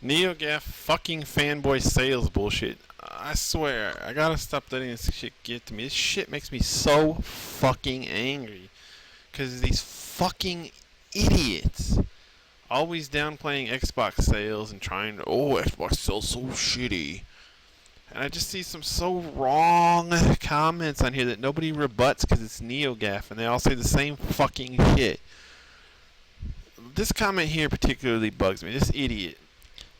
Neogaf fucking fanboy sales bullshit. I swear, I gotta stop letting this shit get to me. This shit makes me so fucking angry. Because these fucking idiots always downplaying Xbox sales and trying to, oh, Xbox sells so shitty. And I just see some so wrong comments on here that nobody rebuts because it's NeoGaf and they all say the same fucking shit. This comment here particularly bugs me. This idiot.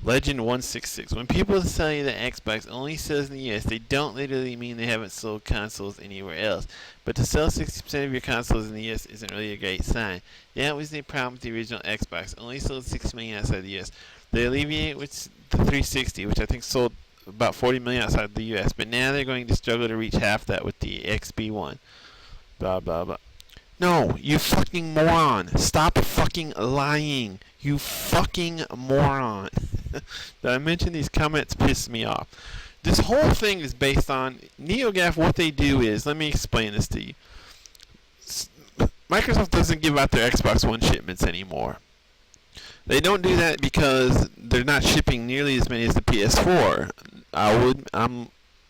Legend166. When people say that Xbox only sells in the US, they don't literally mean they haven't sold consoles anywhere else. But to sell 60% of your consoles in the US isn't really a great sign. That was the problem with the original Xbox. Only sold 6 million outside the US. They alleviate with the 360, which I think sold about 40 million outside the US. But now they're going to struggle to reach half that with the XB1. Blah, blah, blah. No, you fucking moron. Stop fucking lying. You fucking moron. Did I mention these comments piss me off? This whole thing is based on NeoGaf. What they do is, let me explain this to you. Microsoft doesn't give out their Xbox One shipments anymore. They don't do that because they're not shipping nearly as many as the PS4.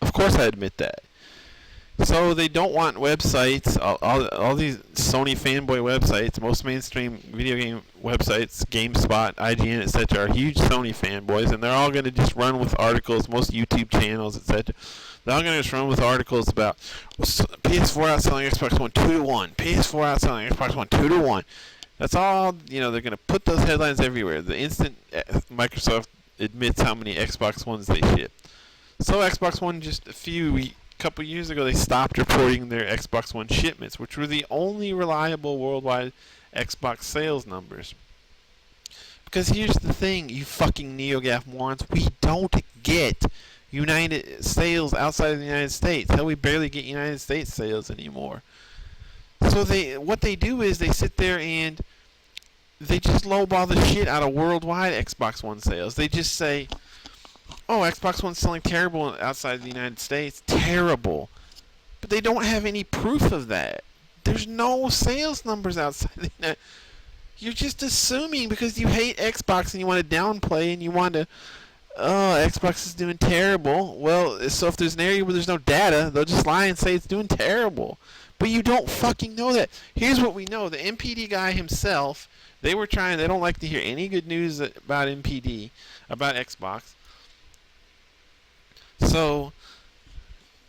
Of course I admit that. So they don't want websites, all these Sony fanboy websites, most mainstream video game websites, GameSpot, IGN, etc. are huge Sony fanboys, and they're all going to just run with articles, most YouTube channels, etc. They're all going to just run with articles about PS4 outselling Xbox One 2-1, PS4 outselling Xbox One 2-1. That's all, they're going to put those headlines everywhere. The instant Microsoft admits how many Xbox Ones they ship. So Xbox One just couple years ago, they stopped reporting their Xbox One shipments, which were the only reliable worldwide Xbox sales numbers. Because here's the thing, you fucking NeoGaf morons, we don't get United sales outside of the United States. Hell, we barely get United States sales anymore. So what they do is they sit there and they just lowball the shit out of worldwide Xbox One sales. They just say, oh, Xbox One's selling terrible outside of the United States. Terrible. But they don't have any proof of that. There's no sales numbers outside the United States. You're just assuming because you hate Xbox and you want to downplay and you want to, oh, Xbox is doing terrible. Well, so if there's an area where there's no data, they'll just lie and say it's doing terrible. But you don't fucking know that. Here's what we know. The MPD guy himself, they don't like to hear any good news about MPD, about Xbox. So,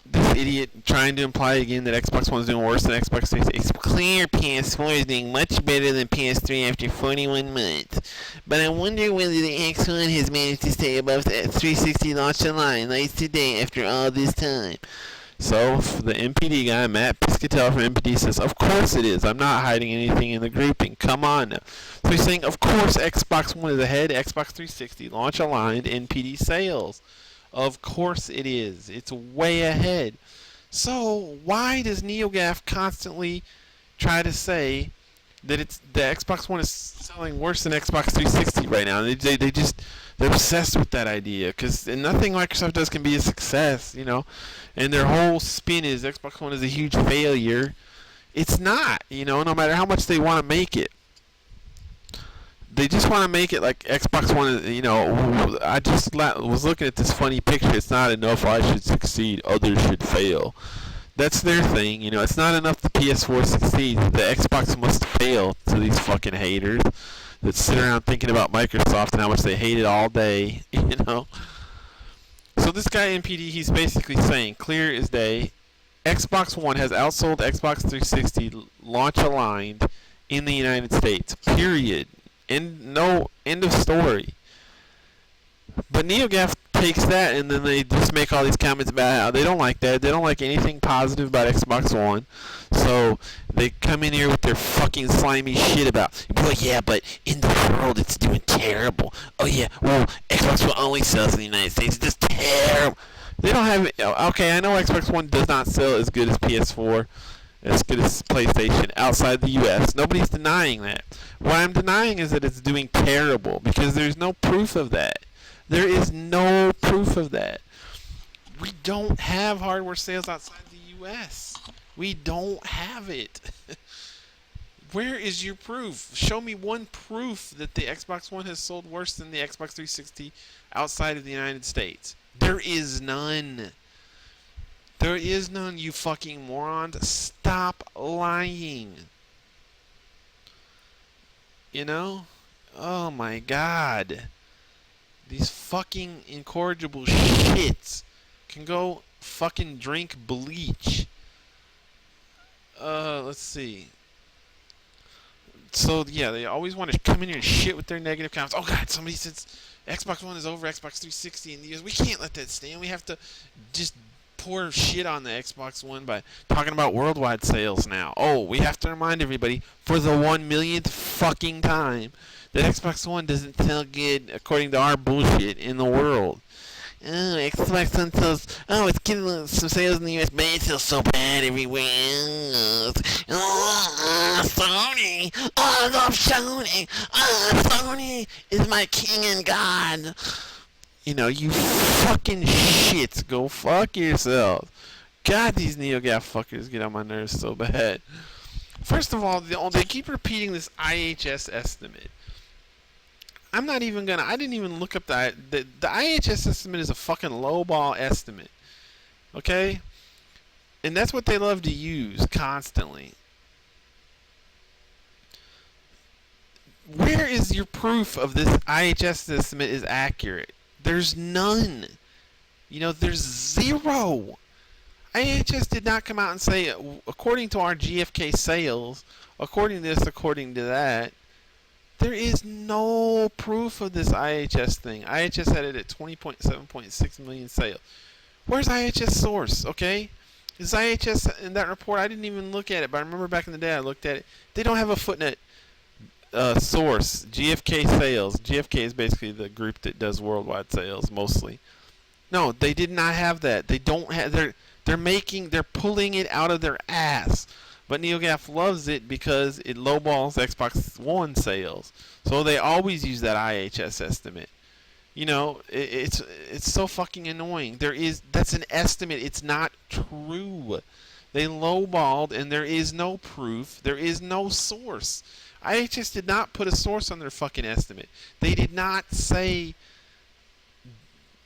this idiot trying to imply again that Xbox One is doing worse than Xbox 360. It's clear PS4 is doing much better than PS3 after 41 months. But I wonder whether the X1 has managed to stay above the 360 launch line lights today after all this time. So, the MPD guy, Matt Piscatella from MPD, says, of course it is. I'm not hiding anything in the grouping. Come on now. So he's saying, of course Xbox One is ahead. Xbox 360 launch aligned NPD sales. Of course it is. It's way ahead. So why does NeoGaf constantly try to say that the Xbox One is selling worse than Xbox 360 right now? They're obsessed with that idea because nothing Microsoft does can be a success, And their whole spin is Xbox One is a huge failure. It's not, no matter how much they want to make it. They just want to make it like Xbox One, I just was looking at this funny picture. It's not enough I should succeed, others should fail. That's their thing, It's not enough the PS4 succeeds. The Xbox must fail to these fucking haters that sit around thinking about Microsoft and how much they hate it all day, So this guy MPD, he's basically saying, clear as day, Xbox One has outsold Xbox 360 launch aligned in the United States, period. End of story. But NeoGaf takes that and then they just make all these comments about how they don't like that. They don't like anything positive about Xbox One. So they come in here with their fucking slimy shit about, well, yeah, but in the world it's doing terrible. Oh, yeah, well, Xbox One only sells in the United States. It's just terrible. They don't have it. Okay, I know Xbox One does not sell as good as PS4, as good as PlayStation outside the US. Nobody's denying that. What I'm denying is that it's doing terrible because there's no proof of that. There is no proof of that. We don't have hardware sales outside the US. We don't have it. Where is your proof? Show me one proof that the Xbox One has sold worse than the Xbox 360 outside of the United States. There is none. There is none, you fucking morons. Stop lying. You know? Oh my god. These fucking incorrigible shits can go fucking drink bleach. Let's see. So yeah, they always want to come in here and shit with their negative comments. Oh god, somebody says Xbox One is over Xbox 360 in the US. We can't let that stand. We have to just pour shit on the Xbox One by talking about worldwide sales now. Oh, we have to remind everybody for the 1 millionth fucking time that Xbox One doesn't sell good according to our bullshit in the world. Oh, Xbox One sells. Oh, it's getting some sales in the US, but it sells so bad everywhere. Sony. Oh, I love Sony. Sony is my king and god. You know, you fucking shits. Go fuck yourselves. God, these neogaf fuckers get on my nerves so bad. First of all, they keep repeating this IHS estimate. I'm not even gonna. I didn't even look up the IHS estimate is a fucking lowball estimate. Okay? And that's what they love to use constantly. Where is your proof of this IHS estimate is accurate? There's none. You know, there's zero. IHS did not come out and say, according to our GFK sales, according to this, according to that. There is no proof of this IHS thing. IHS had it at 20.7.6 million sales. Where's IHS source, okay? Is IHS in that report? I didn't even look at it, but I remember back in the day I looked at it. They don't have a footnote source, GFK sales. GFK is basically the group that does worldwide sales mostly. No, they did not have that. They don't have. They're pulling it out of their ass. But NeoGaf loves it because it lowballs Xbox One sales. So they always use that IHS estimate. You know, it's so fucking annoying. That's an estimate. It's not true. They lowballed and there is no proof. There is no source. IHS did not put a source on their fucking estimate. They did not say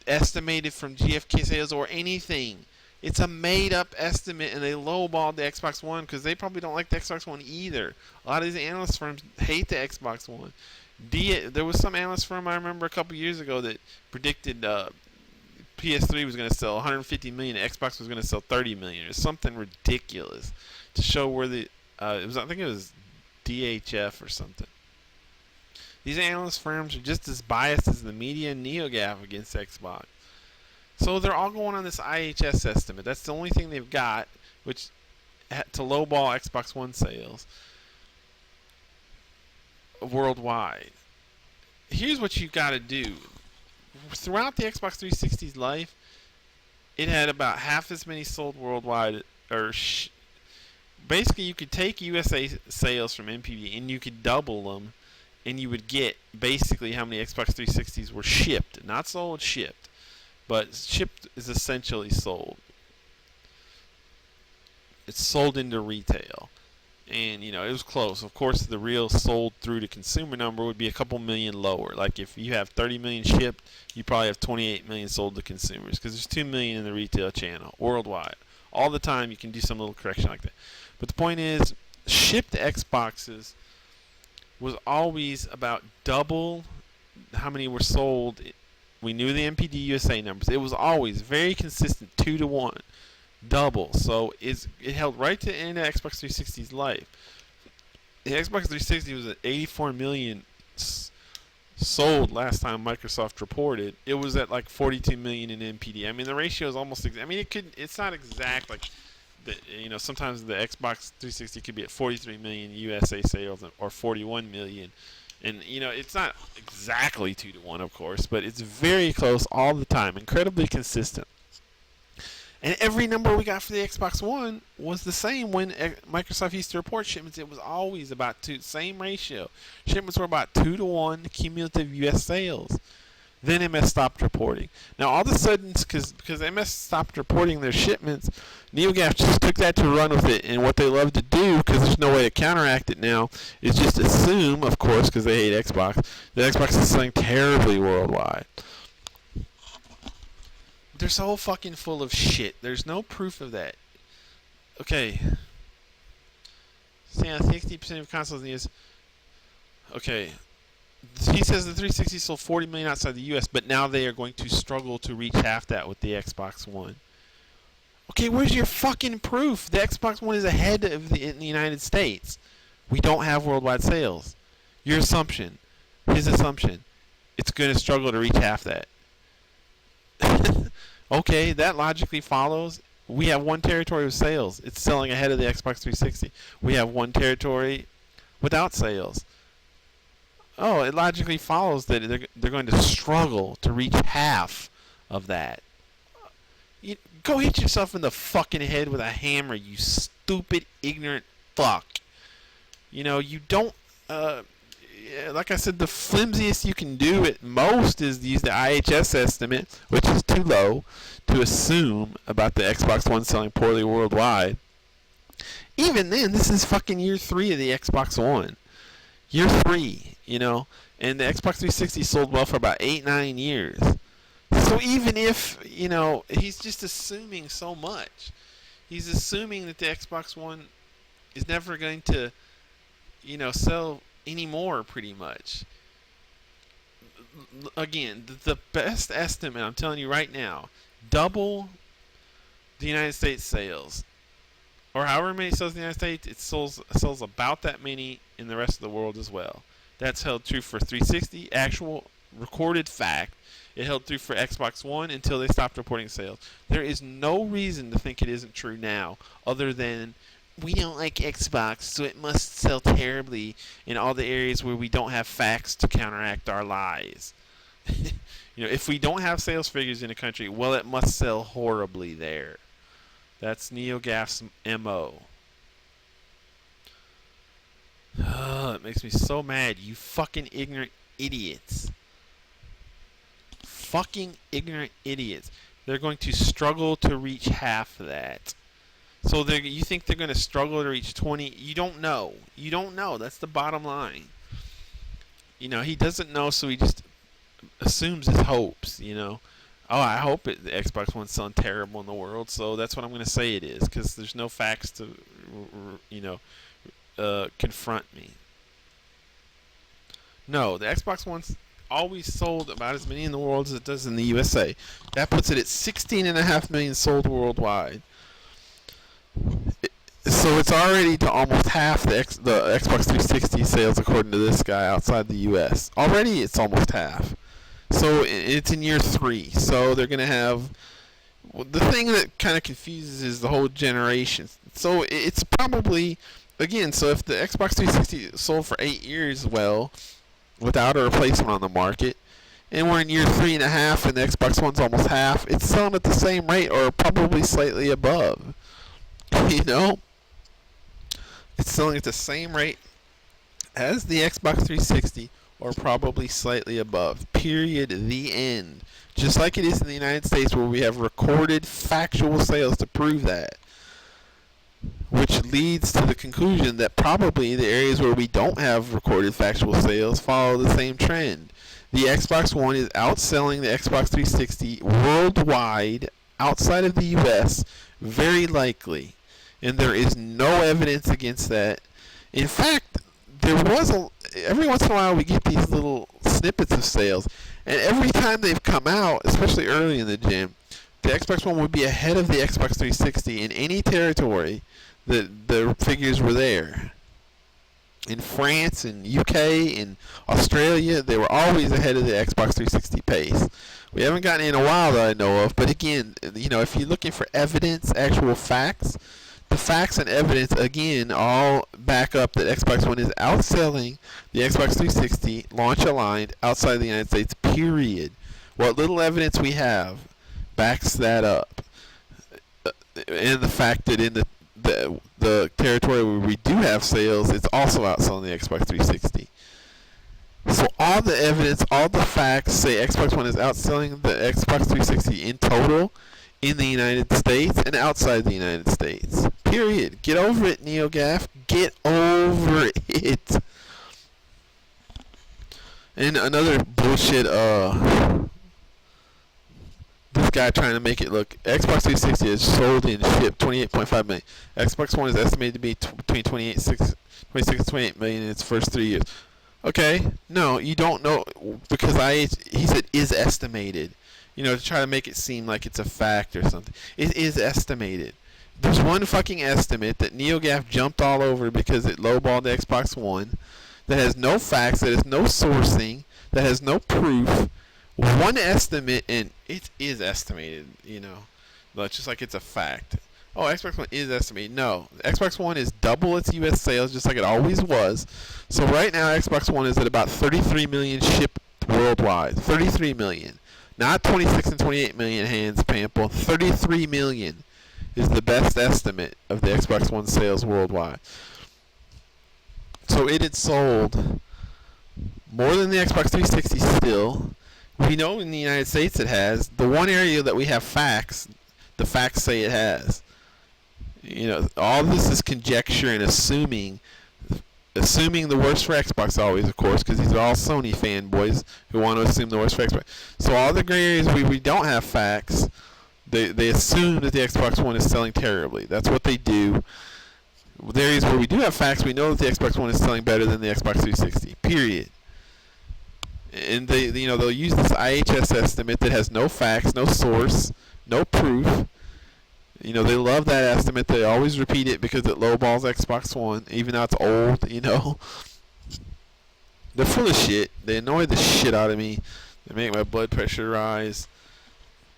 estimated from GFK sales or anything. It's a made-up estimate, and they lowballed the Xbox One because they probably don't like the Xbox One either. A lot of these analyst firms hate the Xbox One. There was some analyst firm I remember a couple years ago that predicted PS3 was going to sell 150 million, Xbox was going to sell 30 million, or something ridiculous to show where the I think it was DHF or something. These analyst firms are just as biased as the media and NeoGaf against Xbox. So they're all going on this IHS estimate. That's the only thing they've got, which to lowball Xbox One sales worldwide. Here's what you've got to do. Throughout the Xbox 360's life, it had about half as many sold worldwide. Basically, you could take USA sales from NPD and you could double them, and you would get basically how many Xbox 360s were shipped. Not sold, shipped. But shipped is essentially sold. It's sold into retail. And, you know, it was close. Of course, the real sold through to consumer number would be a couple million lower. Like, if you have 30 million shipped, you probably have 28 million sold to consumers. Because there's 2 million in the retail channel, worldwide. All the time, you can do some little correction like that. But the point is, shipped Xboxes was always about double how many were sold. We knew the NPD USA numbers. It was always very consistent, 2 to 1, double. So it held right to the end of Xbox 360's life. The Xbox 360 was at 84 million sold last time Microsoft reported. It was at like 42 million in NPD. I mean, the ratio is almost. I mean, it's not exact. Like, sometimes the Xbox 360 could be at 43 million USA sales or 41 million. And, it's not exactly 2 to 1, of course, but it's very close all the time, incredibly consistent. And every number we got for the Xbox One was the same when Microsoft used to report shipments. It was always about 2, same ratio. Shipments were about 2 to 1 cumulative U.S. sales. Then MS stopped reporting. Now all of a sudden, because MS stopped reporting their shipments, NeoGaf just took that to run with it. And what they love to do, because there's no way to counteract it now, is just assume, of course, because they hate Xbox, that Xbox is selling terribly worldwide. They're so fucking full of shit. There's no proof of that. Okay. See, 60% of consoles in the US. Okay. He says the 360 sold 40 million outside the US, but now they are going to struggle to reach half that with the Xbox One. Okay, where's your fucking proof? The Xbox One is ahead of in the United States. We don't have worldwide sales. Your assumption, his assumption, it's going to struggle to reach half that. Okay, that logically follows. We have one territory with sales. It's selling ahead of the Xbox 360. We have one territory without sales. Oh, it logically follows that they're going to struggle to reach half of that. Go hit yourself in the fucking head with a hammer, you stupid, ignorant fuck. You know, you don't... like I said, the flimsiest you can do at most is use the IHS estimate, which is too low to assume about the Xbox One selling poorly worldwide. Even then, this is fucking year 3 of the Xbox One. Year 3, you know, and the Xbox 360 sold well for about 8-9 years. So even if, you know, he's just assuming so much. He's assuming that the Xbox One is never going to, you know, sell anymore, pretty much. Again, the best estimate, I'm telling you right now, double the United States sales, or however many sells in the United States, it sells about that many in the rest of the world as well. That's held true for 360, actual recorded fact. It held true for Xbox One until they stopped reporting sales. There is no reason to think it isn't true now, other than we don't like Xbox, so it must sell terribly in all the areas where we don't have facts to counteract our lies. You know, if we don't have sales figures in a country, well, it must sell horribly there. That's NeoGaf's MO. It makes me so mad. You fucking ignorant idiots. Fucking ignorant idiots. They're going to struggle to reach half of that. So you think they're going to struggle to reach 20? You don't know. You don't know. That's the bottom line. You know, he doesn't know, so he just assumes his hopes, you know. Oh, I hope the Xbox One's selling terrible in the world, so that's what I'm going to say it is, because there's no facts to, you know, confront me. No, the Xbox One's always sold about as many in the world as it does in the USA. That puts it at 16.5 million sold worldwide. So it's already to almost half the Xbox 360 sales, according to this guy, outside the US. Already it's almost half. So it's in year 3. So they're going to have... The thing that kind of confuses is the whole generation. So it's probably... Again, so if the Xbox 360 sold for 8 years well, without a replacement on the market, and we're in year 3.5 and the Xbox One's almost half, it's selling at the same rate or probably slightly above. You know? It's selling at the same rate as the Xbox 360 or probably slightly above. Period. The end. Just like it is in the United States, where we have recorded factual sales to prove that. Which leads to the conclusion that probably the areas where we don't have recorded factual sales follow the same trend. The Xbox One is outselling the Xbox 360 worldwide, outside of the US, very likely. And there is no evidence against that. In fact, every once in a while we get these little snippets of sales, and every time they've come out, especially early in the gen, the Xbox One would be ahead of the Xbox 360 in any territory that the figures were there. In France, in UK, in Australia, they were always ahead of the Xbox 360 pace. We haven't gotten in a while that I know of, but again, you know, if you're looking for evidence, actual facts, the facts and evidence, again, all back up that Xbox One is outselling the Xbox 360 launch-aligned outside the United States, period. What little evidence we have backs that up. And the fact that in the territory where we do have sales, it's also outselling the Xbox 360. So all the evidence, all the facts say Xbox One is outselling the Xbox 360 in total in the United States and outside the United States. Period. Get over it, neogaf. Get over it. And another bullshit, this guy trying to make it look, Xbox 360 is sold and shipped 28.5 million. Xbox One is estimated to be between 26 and 28 million in its first 3 years. Okay, no, you don't know, because he said is estimated, to try to make it seem like it's a fact or something. It is estimated. There's one fucking estimate that NeoGaf jumped all over because it lowballed the Xbox One, that has no facts, that has no sourcing, that has no proof. One estimate, and it is estimated, but just like it's a fact. Oh, Xbox One is estimated. No, Xbox One is double its U.S. sales, just like it always was. So right now, Xbox One is at about 33 million shipped worldwide. 33 million. Not 26 and 28 million, Hans Pample. 33 million is the best estimate of the Xbox One sales worldwide. So it had sold more than the Xbox 360 still. We know in the United States it has. The one area that we have facts, the facts say it has. All this is conjecture and assuming the worst for Xbox always, of course, because these are all Sony fanboys who want to assume the worst for Xbox. So all the gray areas we don't have facts, they assume that the Xbox One is selling terribly. That's what they do. The areas where we do have facts, we know that the Xbox One is selling better than the Xbox 360. Period. And they'll use this IHS estimate that has no facts, no source, no proof. They love that estimate. They always repeat it because it lowballs Xbox One, even though it's old, They're full of shit. They annoy the shit out of me. They make my blood pressure rise.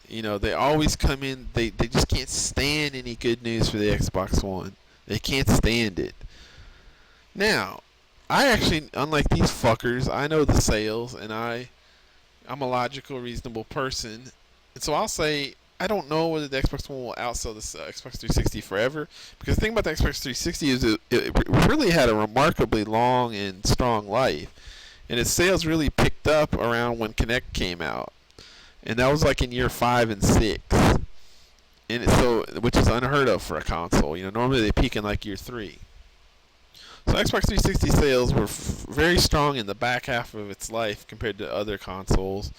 They always come in. They just can't stand any good news for the Xbox One. They can't stand it. Now, I actually, unlike these fuckers, I know the sales, and I'm a logical, reasonable person. And so I'll say, I don't know whether the Xbox One will outsell the Xbox 360 forever, because the thing about the Xbox 360 is it really had a remarkably long and strong life, and its sales really picked up around when Kinect came out, and that was like in year 5 and 6, which is unheard of for a console. Normally they peak in like year 3. So Xbox 360 sales were very strong in the back half of its life compared to other consoles.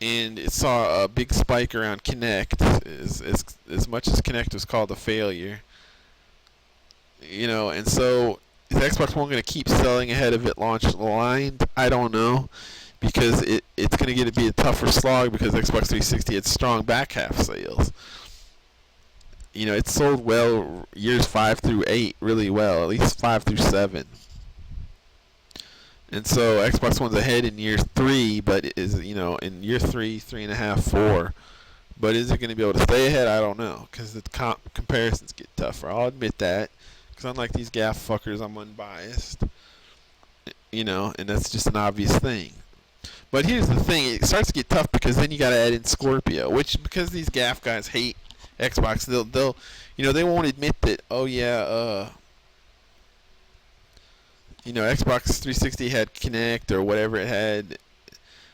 And it saw a big spike around Kinect, as much as Kinect was called a failure. And so is Xbox One going to keep selling ahead of it launch line? I don't know, because it's going to get to be a tougher slog because Xbox 360 had strong back half sales. It sold well years 5 through 8 really well, at least 5 through 7. And so Xbox One's ahead in year 3, but is in year 3, 3.5, 4. But is it going to be able to stay ahead? I don't know, because the comparisons get tougher. I'll admit that, because unlike these gaff fuckers, I'm unbiased. And that's just an obvious thing. But here's the thing: it starts to get tough because then you got to add in Scorpio, which because these gaff guys hate Xbox, they'll they won't admit that. Oh yeah, Xbox 360 had Kinect or whatever it had.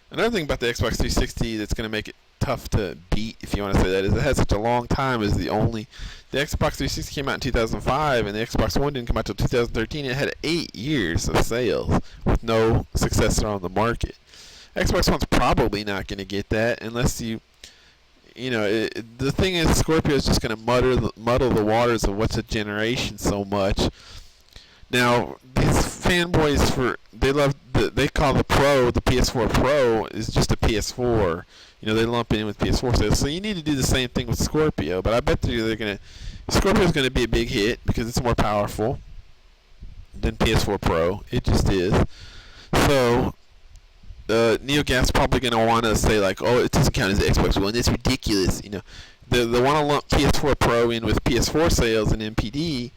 Another thing about the Xbox 360 that's going to make it tough to beat, if you want to say that, is it had such a long time as the Xbox 360 came out in 2005 and the Xbox One didn't come out until 2013. It had 8 years of sales with no successor on the market. Xbox One's probably not going to get that unless the thing is, Scorpio is just going to muddle the waters of what's a generation so much. Now, these fanboys they call the PS4 Pro is just a PS4. They lump it in with PS4 sales. So you need to do the same thing with Scorpio. But I bet Scorpio's going to be a big hit because it's more powerful than PS4 Pro. It just is. So NeoGaf's probably going to want to say like, oh, it doesn't count as the Xbox One. That's ridiculous. They want to lump PS4 Pro in with PS4 sales and NPD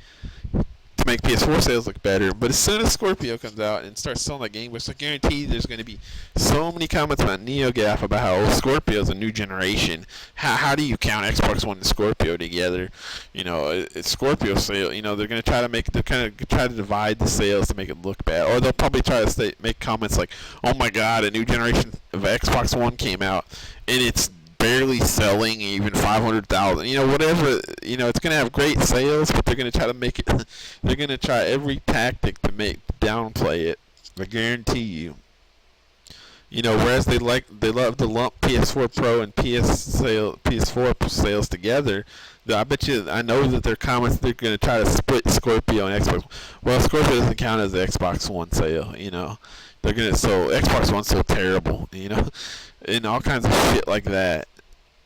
to make PS4 sales look better. But as soon as Scorpio comes out and starts selling like gangbusters, I guarantee there's going to be so many comments about neogaf about how Scorpio is a new generation. How do you count Xbox One and Scorpio together? You know, it's Scorpio sale. You know, they're going to try to divide the sales to make it look bad, or they'll probably try to make comments like, "Oh my God, a new generation of Xbox One came out and it's barely selling even 500,000. You know, whatever. You know, it's gonna have great sales, but they're gonna try to make it. They're gonna try every tactic to downplay it. I guarantee you. You know, whereas they love to lump PS4 Pro and PS4 sales together. I know that their comments, they're gonna try to split Scorpio and Xbox. Well, Scorpio doesn't count as the Xbox One sale. You know, Xbox One's so terrible. You know, and all kinds of shit like that.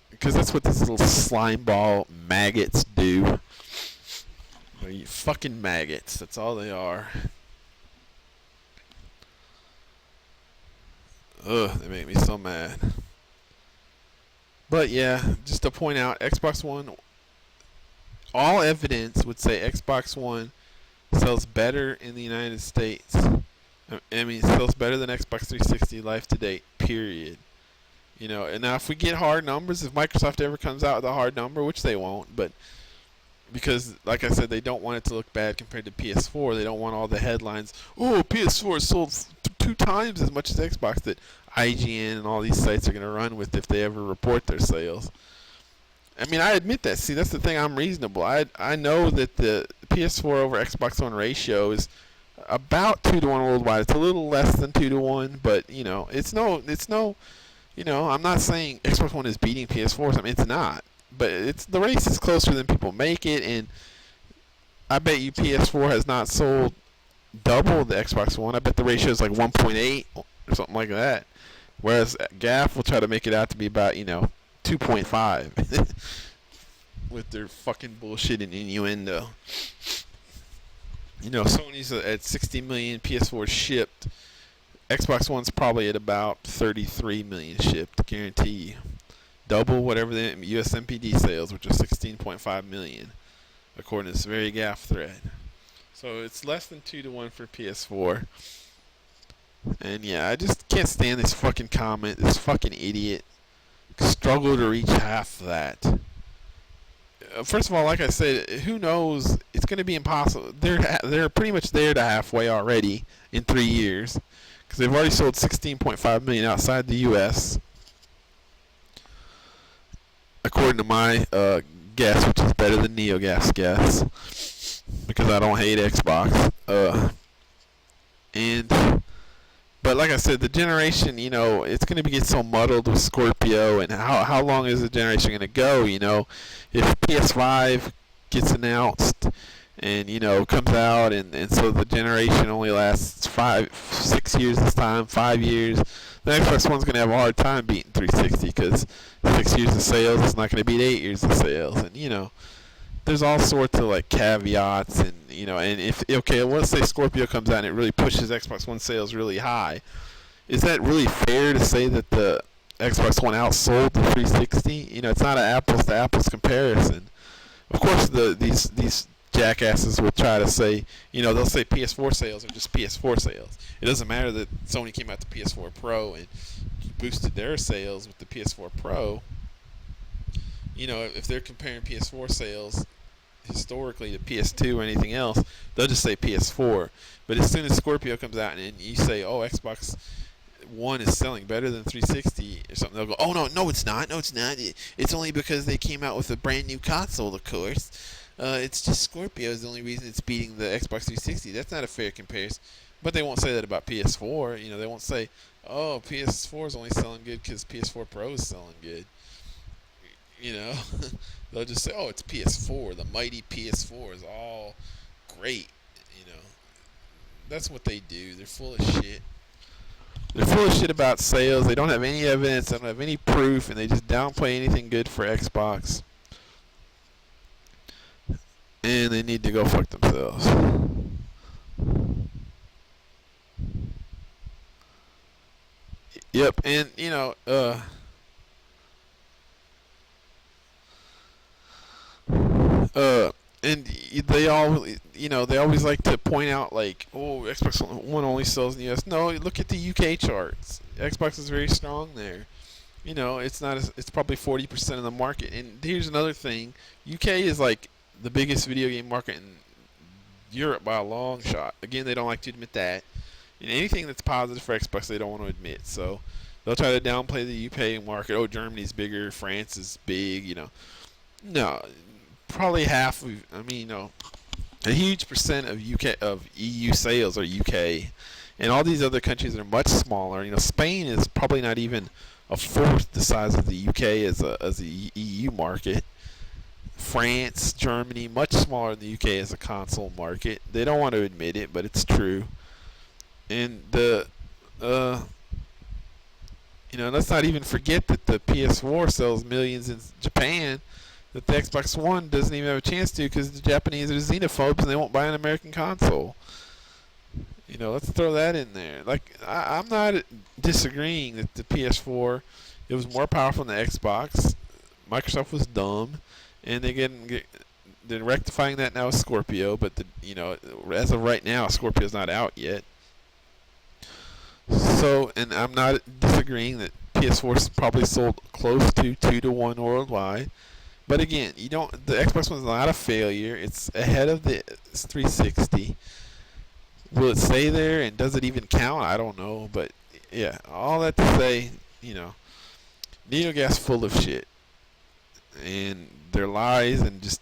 Because that's what these little slime ball maggots do. They're fucking maggots. That's all they are. Ugh, they make me so mad. But yeah, just to point out, Xbox One, all evidence would say Xbox One sells better in the United States. I mean, sells better than Xbox 360 life to date, period. You know, and now if we get hard numbers, if Microsoft ever comes out with a hard number, which they won't, but because, like I said, they don't want it to look bad compared to PS4. They don't want all the headlines, oh, PS4 sold 2 times as much as Xbox, that IGN and all these sites are going to run with if they ever report their sales. I mean, I admit that. See, that's the thing. I'm reasonable. I know that the PS4 over Xbox One ratio is about 2-1 worldwide. It's a little less than 2-1, but, you know, it's no... You know, I'm not saying Xbox One is beating PS4. I mean, it's not. But the race is closer than people make it, and I bet you PS4 has not sold double the Xbox One. I bet the ratio is like 1.8 or something like that. Whereas GAF will try to make it out to be about, 2.5 with their fucking bullshit and innuendo. You know, Sony's at 60 million PS4 shipped. Xbox One's probably at about 33 million shipped, guarantee you. Double whatever the US MPD sales, which are 16.5 million, according to this very GAF thread. So it's less than 2-1 for PS4. And yeah, I just can't stand this fucking comment. This fucking idiot struggle to reach half that. First of all, like I said, who knows? It's going to be impossible. They're pretty much there to halfway already in 3 years. Because they've already sold 16.5 million outside the U.S. according to my guess, which is better than NeoGaf's guess, because I don't hate Xbox. But like I said, the generation, it's going to get so muddled with Scorpio, and how long is the generation going to go? If PS5 gets announced and comes out, and so the generation only lasts 6 years this time, 5 years, the Xbox One's going to have a hard time beating 360, because 6 years of sales is not going to beat 8 years of sales, and there's all sorts of caveats, and and if let's say Scorpio comes out and it really pushes Xbox One sales really high, is that really fair to say that the Xbox One outsold the 360? It's not an apples to apples comparison. Of course, these jackasses will try to say, they'll say PS4 sales are just PS4 sales. It doesn't matter that Sony came out the PS4 Pro and boosted their sales with the PS4 Pro. If they're comparing PS4 sales historically to PS2 or anything else, they'll just say PS4. But as soon as Scorpio comes out and you say, oh, Xbox One is selling better than 360 or something, they'll go, oh, no, it's not. It's only because they came out with a brand new console, of course. It's just Scorpio is the only reason it's beating the Xbox 360. That's not a fair comparison. But they won't say that about PS4. They won't say, oh, PS4 is only selling good because PS4 Pro is selling good. They'll just say, oh, it's PS4. The mighty PS4 is all great. That's what they do. They're full of shit. They're full of shit about sales. They don't have any evidence. They don't have any proof. And they just downplay anything good for Xbox. And they need to go fuck themselves. Yep, and and they all, they always like to point out like, oh, Xbox One only sells in the US. No, look at the UK charts. Xbox is very strong there. It's not. It's probably 40% of the market. And here's another thing: UK is like the biggest video game market in Europe by a long shot. Again, they don't like to admit that. And anything that's positive for Xbox, they don't want to admit. So they'll try to downplay the UK market. Oh, Germany's bigger, France is big. No, probably half. A huge percent of EU sales are UK, and all these other countries are much smaller. Spain is probably not even a fourth the size of the UK as a EU market. France, Germany, much smaller than the UK as a console market. They don't want to admit it, but it's true. And let's not even forget that the PS4 sells millions in Japan, that the Xbox One doesn't even have a chance to, because the Japanese are xenophobes and they won't buy an American console. Let's throw that in there. Like, I'm not disagreeing that the PS4, it was more powerful than the Xbox. Microsoft was dumb, and they're rectifying that now with Scorpio. But as of right now, Scorpio's not out yet. So, and I'm not disagreeing that PS4 probably sold close to 2-to-1 worldwide. But again, the Xbox One's not a failure. It's ahead of the 360. Will it stay there, and does it even count? I don't know. But yeah, all that to say, neogaf's full of shit, and their lies and just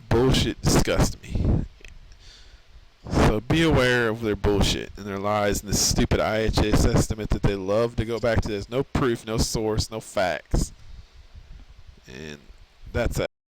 bullshit disgust me. So be aware of their bullshit and their lies and this stupid IHS estimate that they love to go back to. There's no proof, no source, no facts. And that's